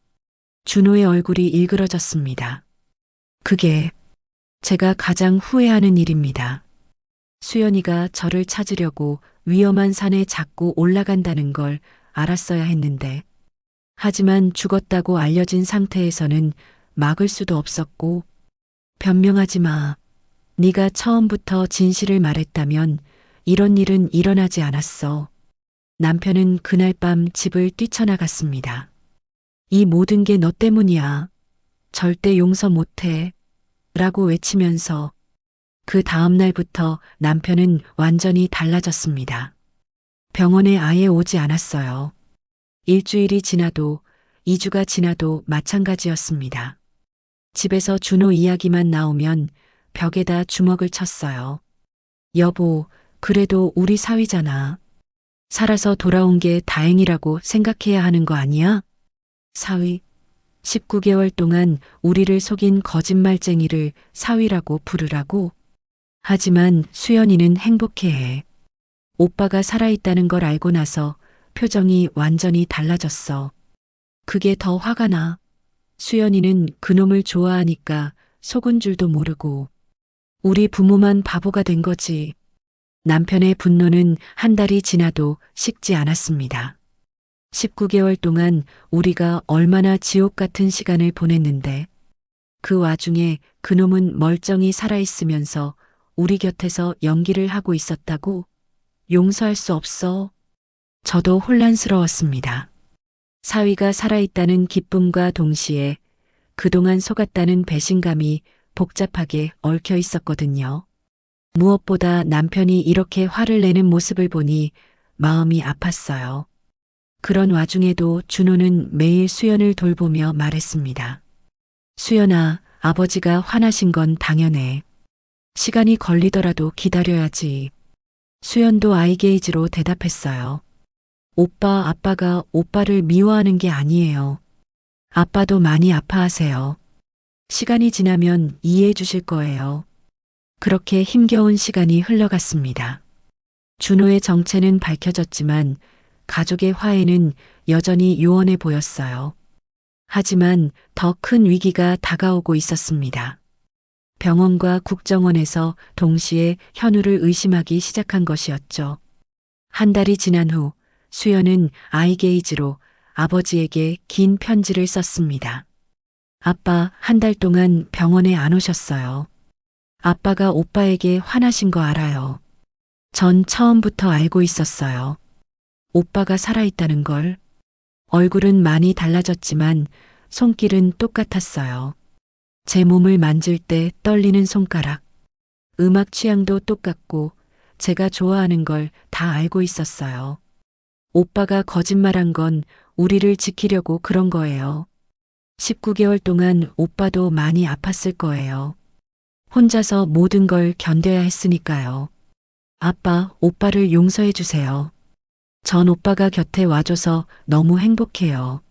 준호의 얼굴이 일그러졌습니다. 그게 제가 가장 후회하는 일입니다. 수연이가 저를 찾으려고 위험한 산에 자꾸 올라간다는 걸 알았어야 했는데, 하지만 죽었다고 알려진 상태에서는 막을 수도 없었고, 변명하지 마. 네가 처음부터 진실을 말했다면 이런 일은 일어나지 않았어. 남편은 그날 밤 집을 뛰쳐나갔습니다. 이 모든 게 너 때문이야. 절대 용서 못해. 라고 외치면서 그 다음 날부터 남편은 완전히 달라졌습니다. 병원에 아예 오지 않았어요. 일주일이 지나도 2주가 지나도 마찬가지였습니다. 집에서 준호 이야기만 나오면 벽에다 주먹을 쳤어요. 여보, 그래도 우리 사위잖아. 살아서 돌아온 게 다행이라고 생각해야 하는 거 아니야? 사위, 19개월 동안 우리를 속인 거짓말쟁이를 사위라고 부르라고? 하지만 수연이는 행복해해. 오빠가 살아있다는 걸 알고 나서 표정이 완전히 달라졌어. 그게 더 화가 나. 수연이는 그놈을 좋아하니까 속은 줄도 모르고. 우리 부모만 바보가 된 거지. 남편의 분노는 한 달이 지나도 식지 않았습니다. 19개월 동안 우리가 얼마나 지옥 같은 시간을 보냈는데, 그 와중에 그놈은 멀쩡히 살아있으면서 우리 곁에서 연기를 하고 있었다고? 용서할 수 없어. 저도 혼란스러웠습니다. 사위가 살아있다는 기쁨과 동시에 그동안 속았다는 배신감이 복잡하게 얽혀 있었거든요. 무엇보다 남편이 이렇게 화를 내는 모습을 보니 마음이 아팠어요. 그런 와중에도 준호는 매일 수연을 돌보며 말했습니다. 수연아, 아버지가 화나신 건 당연해. 시간이 걸리더라도 기다려야지. 수연도 아이게이지로 대답했어요. 오빠, 아빠가 오빠를 미워하는 게 아니에요. 아빠도 많이 아파하세요. 시간이 지나면 이해해 주실 거예요. 그렇게 힘겨운 시간이 흘러갔습니다. 준호의 정체는 밝혀졌지만 가족의 화해는 여전히 요원해 보였어요. 하지만 더 큰 위기가 다가오고 있었습니다. 병원과 국정원에서 동시에 현우를 의심하기 시작한 것이었죠. 한 달이 지난 후 수연은 아이게이지로 아버지에게 긴 편지를 썼습니다. 아빠, 한 달 동안 병원에 안 오셨어요. 아빠가 오빠에게 화나신 거 알아요. 전 처음부터 알고 있었어요. 오빠가 살아있다는 걸. 얼굴은 많이 달라졌지만 손길은 똑같았어요. 제 몸을 만질 때 떨리는 손가락. 음악 취향도 똑같고 제가 좋아하는 걸 다 알고 있었어요. 오빠가 거짓말한 건 우리를 지키려고 그런 거예요. 19개월 동안 오빠도 많이 아팠을 거예요. 혼자서 모든 걸 견뎌야 했으니까요. 아빠, 오빠를 용서해 주세요. 전 오빠가 곁에 와줘서 너무 행복해요.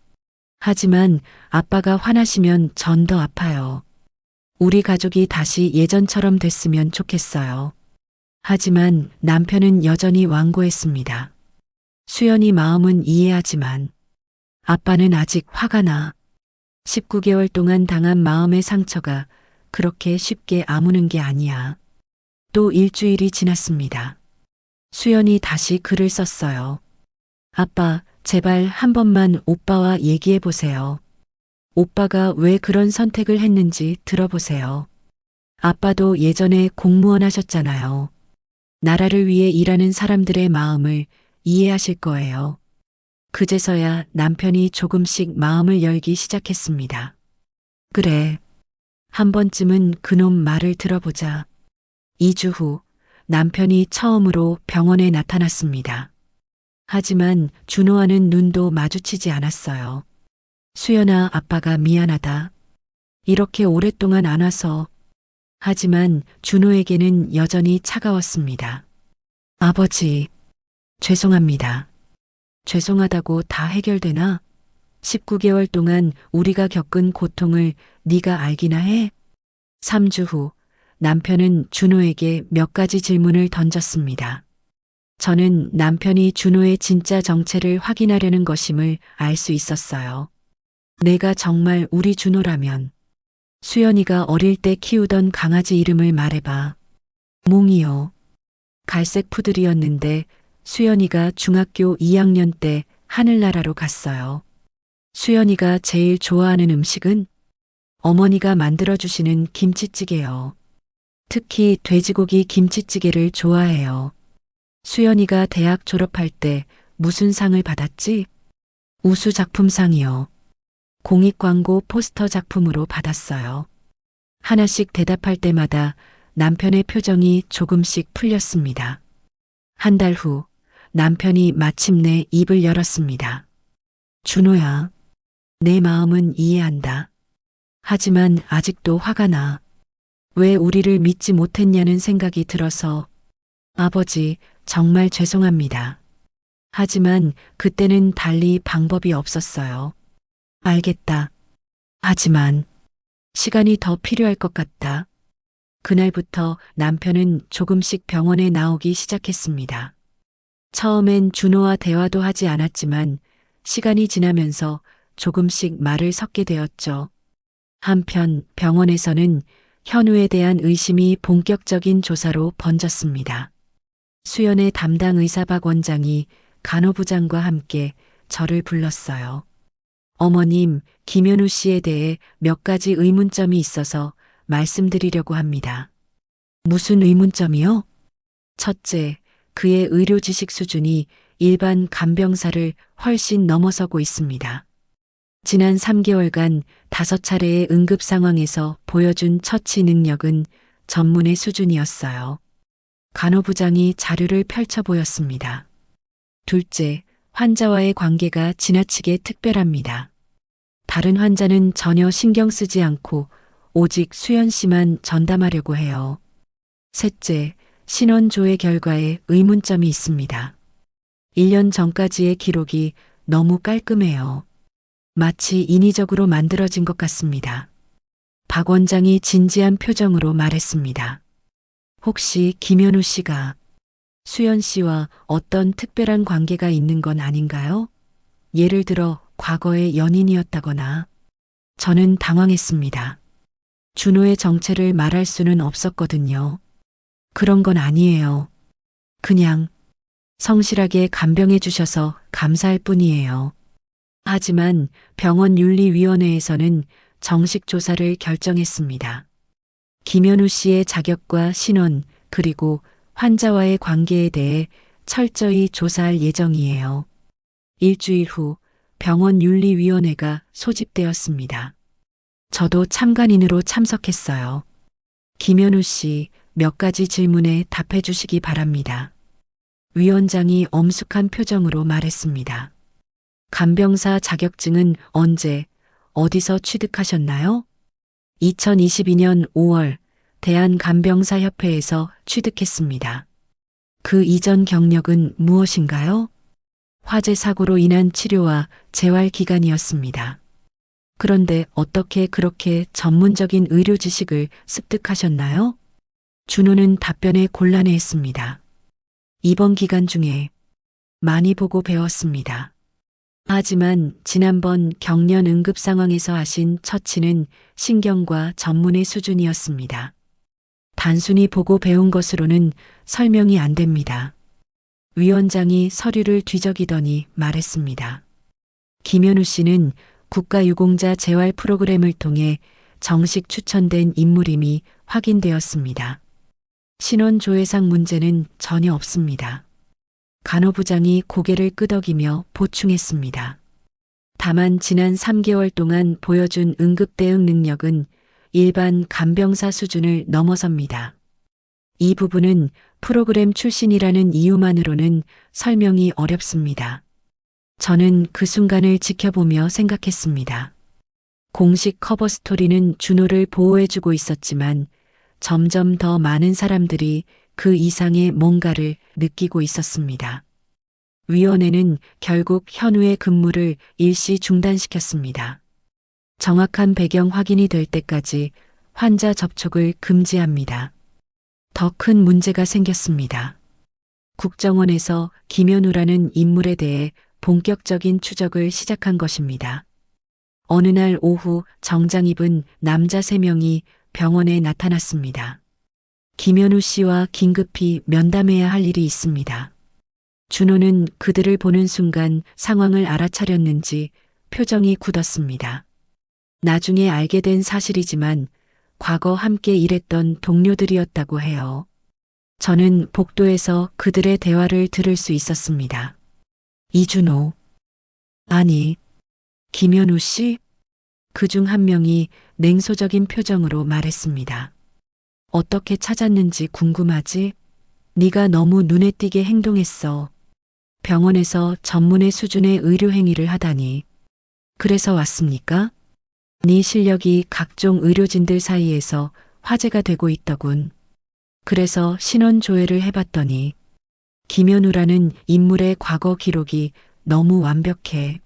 하지만 아빠가 화나시면 전 더 아파요. 우리 가족이 다시 예전처럼 됐으면 좋겠어요. 하지만 남편은 여전히 완고했습니다. 수연이 마음은 이해하지만 아빠는 아직 화가 나. 19개월 동안 당한 마음의 상처가 그렇게 쉽게 아무는 게 아니야. 또 일주일이 지났습니다. 수연이 다시 글을 썼어요. 아빠, 제발 한 번만 오빠와 얘기해 보세요. 오빠가 왜 그런 선택을 했는지 들어보세요. 아빠도 예전에 공무원 하셨잖아요. 나라를 위해 일하는 사람들의 마음을 이해하실 거예요. 그제서야 남편이 조금씩 마음을 열기 시작했습니다. 그래. 한 번쯤은 그놈 말을 들어보자. 2주 후 남편이 처음으로 병원에 나타났습니다. 하지만 준호와는 눈도 마주치지 않았어요. 수연아, 아빠가 미안하다. 이렇게 오랫동안 안 와서. 하지만 준호에게는 여전히 차가웠습니다. 아버지, 죄송합니다. 죄송하다고 다 해결되나? 19개월 동안 우리가 겪은 고통을 네가 알기나 해? 3주 후 남편은 준호에게 몇 가지 질문을 던졌습니다. 저는 남편이 준호의 진짜 정체를 확인하려는 것임을 알 수 있었어요. 내가 정말 우리 준호라면 수연이가 어릴 때 키우던 강아지 이름을 말해봐. 몽이요. 갈색 푸들이었는데 수연이가 중학교 2학년 때 하늘나라로 갔어요. 수연이가 제일 좋아하는 음식은 어머니가 만들어주시는 김치찌개요. 특히 돼지고기 김치찌개를 좋아해요. 수연이가 대학 졸업할 때 무슨 상을 받았지? 우수 작품상이요. 공익광고 포스터 작품으로 받았어요. 하나씩 대답할 때마다 남편의 표정이 조금씩 풀렸습니다. 한 달 후 남편이 마침내 입을 열었습니다. 준호야, 내 마음은 이해한다. 하지만 아직도 화가 나. 왜 우리를 믿지 못했냐는 생각이 들어서. 아버지, 정말 죄송합니다. 하지만 그때는 달리 방법이 없었어요. 알겠다. 하지만 시간이 더 필요할 것 같다. 그날부터 남편은 조금씩 병원에 나오기 시작했습니다. 처음엔 준호와 대화도 하지 않았지만 시간이 지나면서 조금씩 말을 섞게 되었죠. 한편 병원에서는 현우에 대한 의심이 본격적인 조사로 번졌습니다. 수연의 담당 의사 박 원장이 간호부장과 함께 저를 불렀어요. 어머님, 김현우 씨에 대해 몇 가지 의문점이 있어서 말씀드리려고 합니다. 무슨 의문점이요? 첫째, 그의 의료 지식 수준이 일반 간병사를 훨씬 넘어서고 있습니다. 지난 3개월간 5차례의 응급 상황에서 보여준 처치 능력은 전문의 수준이었어요. 간호부장이 자료를 펼쳐 보였습니다. 둘째, 환자와의 관계가 지나치게 특별합니다. 다른 환자는 전혀 신경 쓰지 않고 오직 수연 씨만 전담하려고 해요. 셋째, 신원 조회 결과에 의문점이 있습니다. 1년 전까지의 기록이 너무 깔끔해요. 마치 인위적으로 만들어진 것 같습니다. 박 원장이 진지한 표정으로 말했습니다. 혹시 김현우 씨가 수연 씨와 어떤 특별한 관계가 있는 건 아닌가요? 예를 들어 과거의 연인이었다거나. 저는 당황했습니다. 준호의 정체를 말할 수는 없었거든요. 그런 건 아니에요. 그냥 성실하게 간병해 주셔서 감사할 뿐이에요. 하지만 병원 윤리위원회에서는 정식 조사를 결정했습니다. 김현우 씨의 자격과 신원, 그리고 환자와의 관계에 대해 철저히 조사할 예정이에요. 일주일 후 병원 윤리위원회가 소집되었습니다. 저도 참관인으로 참석했어요. 김현우 씨, 몇 가지 질문에 답해 주시기 바랍니다. 위원장이 엄숙한 표정으로 말했습니다. 간병사 자격증은 언제, 어디서 취득하셨나요? 2022년 5월 대한간병사협회에서 취득했습니다. 그 이전 경력은 무엇인가요? 화재 사고로 인한 치료와 재활 기간이었습니다. 그런데 어떻게 그렇게 전문적인 의료 지식을 습득하셨나요? 준호는 답변에 곤란해했습니다. 이번 기간 중에 많이 보고 배웠습니다. 하지만 지난번 경련 응급 상황에서 하신 처치는 신경과 전문의 수준이었습니다. 단순히 보고 배운 것으로는 설명이 안 됩니다. 위원장이 서류를 뒤적이더니 말했습니다. 김현우 씨는 국가유공자 재활 프로그램을 통해 정식 추천된 인물임이 확인되었습니다. 신원 조회상 문제는 전혀 없습니다. 간호부장이 고개를 끄덕이며 보충했습니다. 다만 지난 3개월 동안 보여준 응급 대응 능력은 일반 간병사 수준을 넘어섭니다. 이 부분은 프로그램 출신이라는 이유만으로는 설명이 어렵습니다. 저는 그 순간을 지켜보며 생각했습니다. 공식 커버 스토리는 준호를 보호해주고 있었지만 점점 더 많은 사람들이 그 이상의 뭔가를 느끼고 있었습니다. 위원회는 결국 현우의 근무를 일시 중단시켰습니다. 정확한 배경 확인이 될 때까지 환자 접촉을 금지합니다. 더 큰 문제가 생겼습니다. 국정원에서 김현우라는 인물에 대해 본격적인 추적을 시작한 것입니다. 어느 날 오후 정장 입은 남자 3명이 병원에 나타났습니다. 김현우 씨와 긴급히 면담해야 할 일이 있습니다. 준호는 그들을 보는 순간 상황을 알아차렸는지 표정이 굳었습니다. 나중에 알게 된 사실이지만 과거 함께 일했던 동료들이었다고 해요. 저는 복도에서 그들의 대화를 들을 수 있었습니다. 이준호. 아니, 김현우 씨? 그중 한 명이 냉소적인 표정으로 말했습니다. 어떻게 찾았는지 궁금하지? 네가 너무 눈에 띄게 행동했어. 병원에서 전문의 수준의 의료 행위를 하다니. 그래서 왔습니까? 네 실력이 각종 의료진들 사이에서 화제가 되고 있더군. 그래서 신원 조회를 해봤더니 김현우라는 인물의 과거 기록이 너무 완벽해.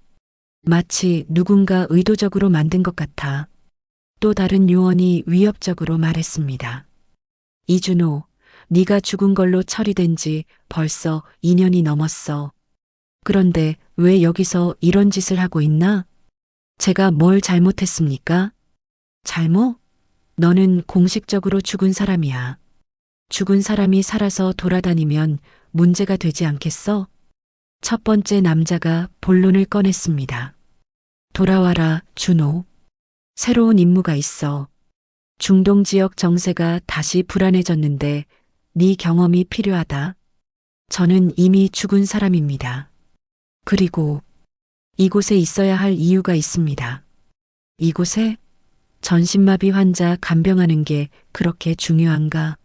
마치 누군가 의도적으로 만든 것 같아. 또 다른 요원이 위협적으로 말했습니다. 이준호, 네가 죽은 걸로 처리된 지 벌써 2년이 넘었어. 그런데 왜 여기서 이런 짓을 하고 있나? 제가 뭘 잘못했습니까? 잘못? 너는 공식적으로 죽은 사람이야. 죽은 사람이 살아서 돌아다니면 문제가 되지 않겠어? 첫 번째 남자가 본론을 꺼냈습니다. 돌아와라, 준호. 새로운 임무가 있어. 중동 지역 정세가 다시 불안해졌는데 네 경험이 필요하다. 저는 이미 죽은 사람입니다. 그리고 이곳에 있어야 할 이유가 있습니다. 이곳에 전신마비 환자 간병하는 게 그렇게 중요한가?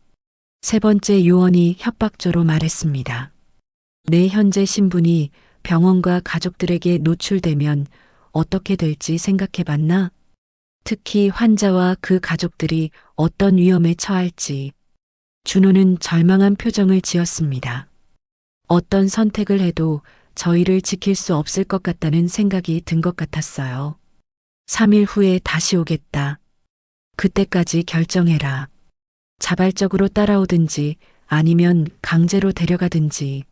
세 번째 요원이 협박조로 말했습니다. 내 현재 신분이 병원과 가족들에게 노출되면 어떻게 될지 생각해 봤나? 특히 환자와 그 가족들이 어떤 위험에 처할지. 준호는 절망한 표정을 지었습니다. 어떤 선택을 해도 저희를 지킬 수 없을 것 같다는 생각이 든 것 같았어요. 3일 후에 다시 오겠다. 그때까지 결정해라. 자발적으로 따라오든지 아니면 강제로 데려가든지.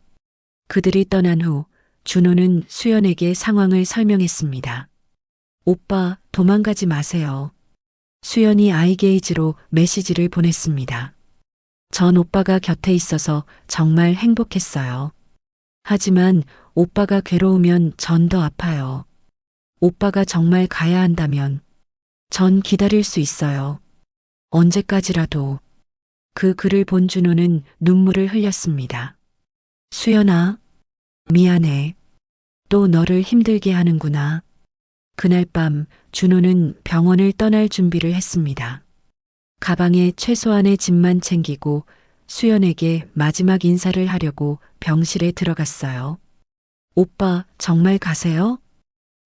그들이 떠난 후 준호는 수연에게 상황을 설명했습니다. 오빠, 도망가지 마세요. 수연이 아이게이지로 메시지를 보냈습니다. 전 오빠가 곁에 있어서 정말 행복했어요. 하지만 오빠가 괴로우면 전 더 아파요. 오빠가 정말 가야 한다면 전 기다릴 수 있어요. 언제까지라도. 그 글을 본 준호는 눈물을 흘렸습니다. 수연아, 미안해. 또 너를 힘들게 하는구나. 그날 밤 준호는 병원을 떠날 준비를 했습니다. 가방에 최소한의 짐만 챙기고 수연에게 마지막 인사를 하려고 병실에 들어갔어요. 오빠, 정말 가세요?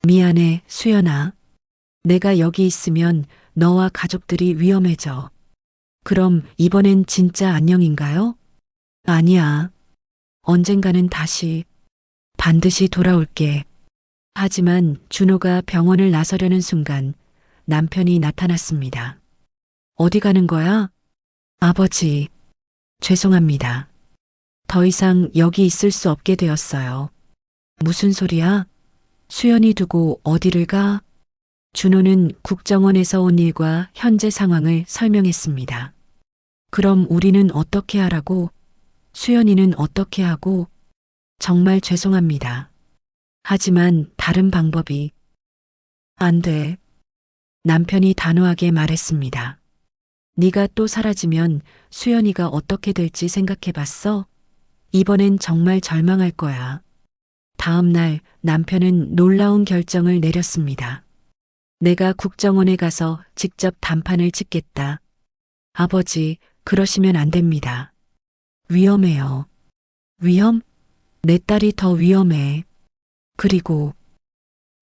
미안해, 수연아. 내가 여기 있으면 너와 가족들이 위험해져. 그럼 이번엔 진짜 안녕인가요? 아니야. 언젠가는 다시 반드시 돌아올게. 하지만 준호가 병원을 나서려는 순간 남편이 나타났습니다. 어디 가는 거야? 아버지, 죄송합니다. 더 이상 여기 있을 수 없게 되었어요. 무슨 소리야? 수연이 두고 어디를 가? 준호는 국정원에서 온 일과 현재 상황을 설명했습니다. 그럼 우리는 어떻게 하라고? 수연이는 어떻게 하고? 정말 죄송합니다. 하지만 다른 방법이 안 돼. 남편이 단호하게 말했습니다. 네가 또 사라지면 수연이가 어떻게 될지 생각해 봤어? 이번엔 정말 절망할 거야. 다음 날 남편은 놀라운 결정을 내렸습니다. 내가 국정원에 가서 직접 단판을 찍겠다. 아버지, 그러시면 안 됩니다. 위험해요. 위험? 내 딸이 더 위험해. 그리고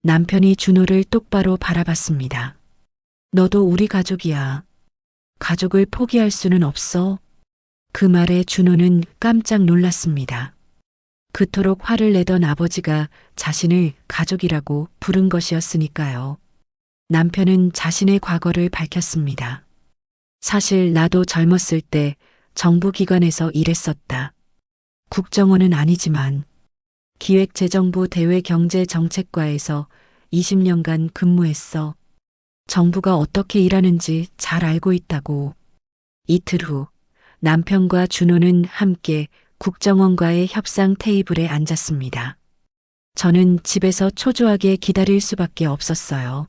남편이 준호를 똑바로 바라봤습니다. 너도 우리 가족이야. 가족을 포기할 수는 없어. 그 말에 준호는 깜짝 놀랐습니다. 그토록 화를 내던 아버지가 자신을 가족이라고 부른 것이었으니까요. 남편은 자신의 과거를 밝혔습니다. 사실 나도 젊었을 때 정부기관에서 일했었다. 국정원은 아니지만 기획재정부 대외경제정책과에서 20년간 근무했어. 정부가 어떻게 일하는지 잘 알고 있다고. 이틀 후 남편과 준호는 함께 국정원과의 협상 테이블에 앉았습니다. 저는 집에서 초조하게 기다릴 수밖에 없었어요.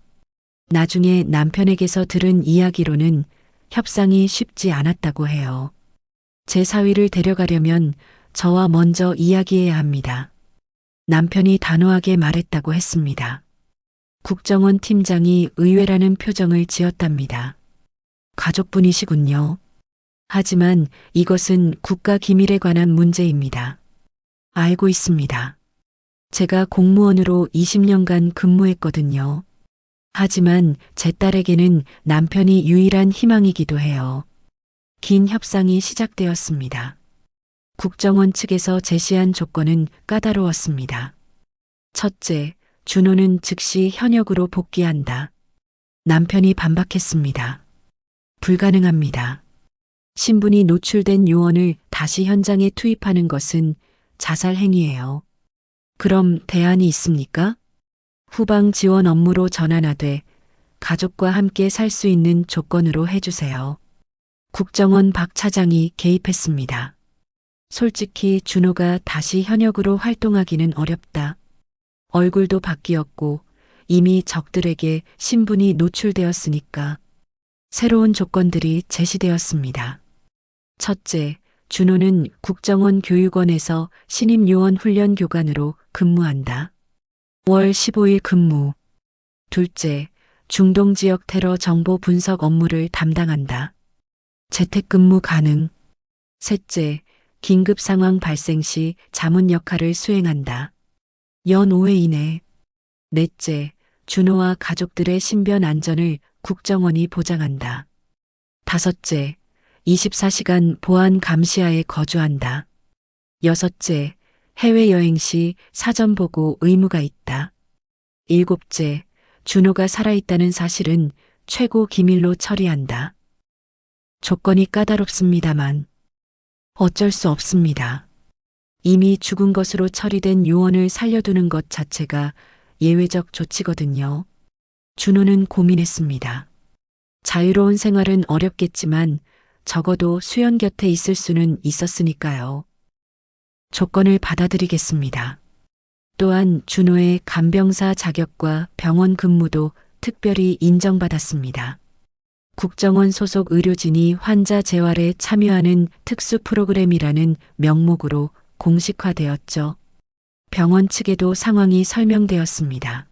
나중에 남편에게서 들은 이야기로는 협상이 쉽지 않았다고 해요. 제 사위를 데려가려면 저와 먼저 이야기해야 합니다. 남편이 단호하게 말했다고 했습니다. 국정원 팀장이 의외라는 표정을 지었답니다. 가족분이시군요. 하지만 이것은 국가 기밀에 관한 문제입니다. 알고 있습니다. 제가 공무원으로 20년간 근무했거든요. 하지만 제 딸에게는 남편이 유일한 희망이기도 해요. 긴 협상이 시작되었습니다. 국정원 측에서 제시한 조건은 까다로웠습니다. 첫째, 준호는 즉시 현역으로 복귀한다. 남편이 반박했습니다. 불가능합니다. 신분이 노출된 요원을 다시 현장에 투입하는 것은 자살 행위예요. 그럼 대안이 있습니까? 후방 지원 업무로 전환하되 가족과 함께 살 수 있는 조건으로 해주세요. 국정원 박 차장이 개입했습니다. 솔직히 준호가 다시 현역으로 활동하기는 어렵다. 얼굴도 바뀌었고 이미 적들에게 신분이 노출되었으니까 새로운 조건들이 제시되었습니다. 첫째, 준호는 국정원 교육원에서 신임 요원 훈련 교관으로 근무한다. 월 15일 근무. 둘째, 중동 지역 테러 정보 분석 업무를 담당한다. 재택근무 가능. 셋째, 긴급 상황 발생 시 자문 역할을 수행한다. 연 5회 이내. 넷째, 준호와 가족들의 신변 안전을 국정원이 보장한다. 다섯째, 24시간 보안 감시하에 거주한다. 여섯째, 해외여행 시 사전 보고 의무가 있다. 일곱째, 준호가 살아있다는 사실은 최고 기밀로 처리한다. 조건이 까다롭습니다만 어쩔 수 없습니다. 이미 죽은 것으로 처리된 요원을 살려두는 것 자체가 예외적 조치거든요. 준호는 고민했습니다. 자유로운 생활은 어렵겠지만 적어도 수연 곁에 있을 수는 있었으니까요. 조건을 받아들이겠습니다. 또한 준호의 간병사 자격과 병원 근무도 특별히 인정받았습니다. 국정원 소속 의료진이 환자 재활에 참여하는 특수 프로그램이라는 명목으로 공식화되었죠. 병원 측에도 상황이 설명되었습니다.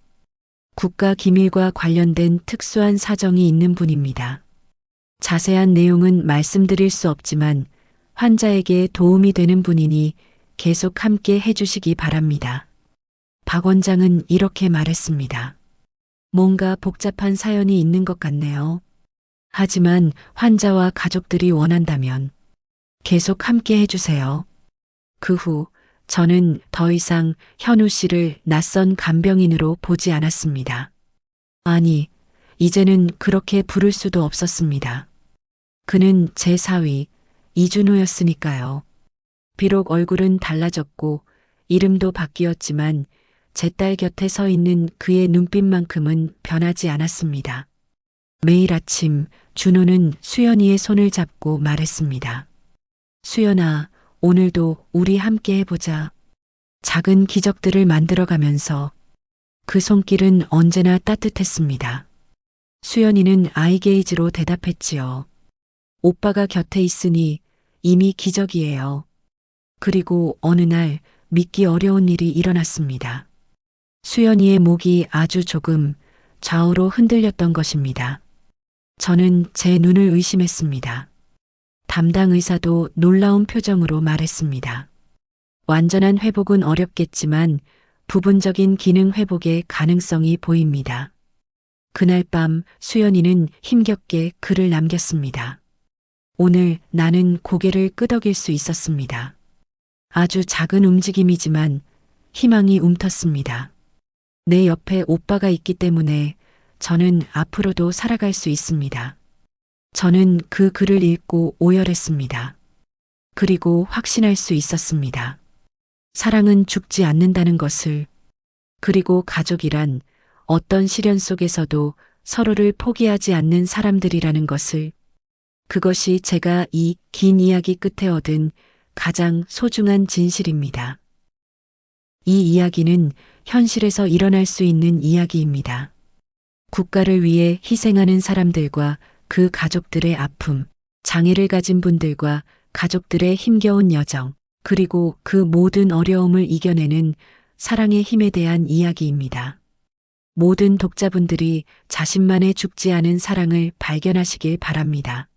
국가 기밀과 관련된 특수한 사정이 있는 분입니다. 자세한 내용은 말씀드릴 수 없지만 환자에게 도움이 되는 분이니 계속 함께 해주시기 바랍니다. 박 원장은 이렇게 말했습니다. 뭔가 복잡한 사연이 있는 것 같네요. 하지만 환자와 가족들이 원한다면 계속 함께 해주세요. 그 후 저는 더 이상 현우 씨를 낯선 간병인으로 보지 않았습니다. 아니, 이제는 그렇게 부를 수도 없었습니다. 그는 제 사위 이준호였으니까요. 비록 얼굴은 달라졌고 이름도 바뀌었지만 제 딸 곁에 서 있는 그의 눈빛만큼은 변하지 않았습니다. 매일 아침 준호는 수연이의 손을 잡고 말했습니다. 수연아, 오늘도 우리 함께 해보자. 작은 기적들을 만들어가면서 그 손길은 언제나 따뜻했습니다. 수연이는 아이게이즈로 대답했지요. 오빠가 곁에 있으니 이미 기적이에요. 그리고 어느 날 믿기 어려운 일이 일어났습니다. 수연이의 목이 아주 조금 좌우로 흔들렸던 것입니다. 저는 제 눈을 의심했습니다. 담당 의사도 놀라운 표정으로 말했습니다. 완전한 회복은 어렵겠지만 부분적인 기능 회복의 가능성이 보입니다. 그날 밤 수연이는 힘겹게 글을 남겼습니다. 오늘 나는 고개를 끄덕일 수 있었습니다. 아주 작은 움직임이지만 희망이 움텄습니다. 내 옆에 오빠가 있기 때문에 저는 앞으로도 살아갈 수 있습니다. 저는 그 글을 읽고 오열했습니다. 그리고 확신할 수 있었습니다. 사랑은 죽지 않는다는 것을, 그리고 가족이란 어떤 시련 속에서도 서로를 포기하지 않는 사람들이라는 것을, 그것이 제가 이 긴 이야기 끝에 얻은 가장 소중한 진실입니다. 이 이야기는 현실에서 일어날 수 있는 이야기입니다. 국가를 위해 희생하는 사람들과 그 가족들의 아픔, 장애를 가진 분들과 가족들의 힘겨운 여정, 그리고 그 모든 어려움을 이겨내는 사랑의 힘에 대한 이야기입니다. 모든 독자분들이 자신만의 죽지 않은 사랑을 발견하시길 바랍니다.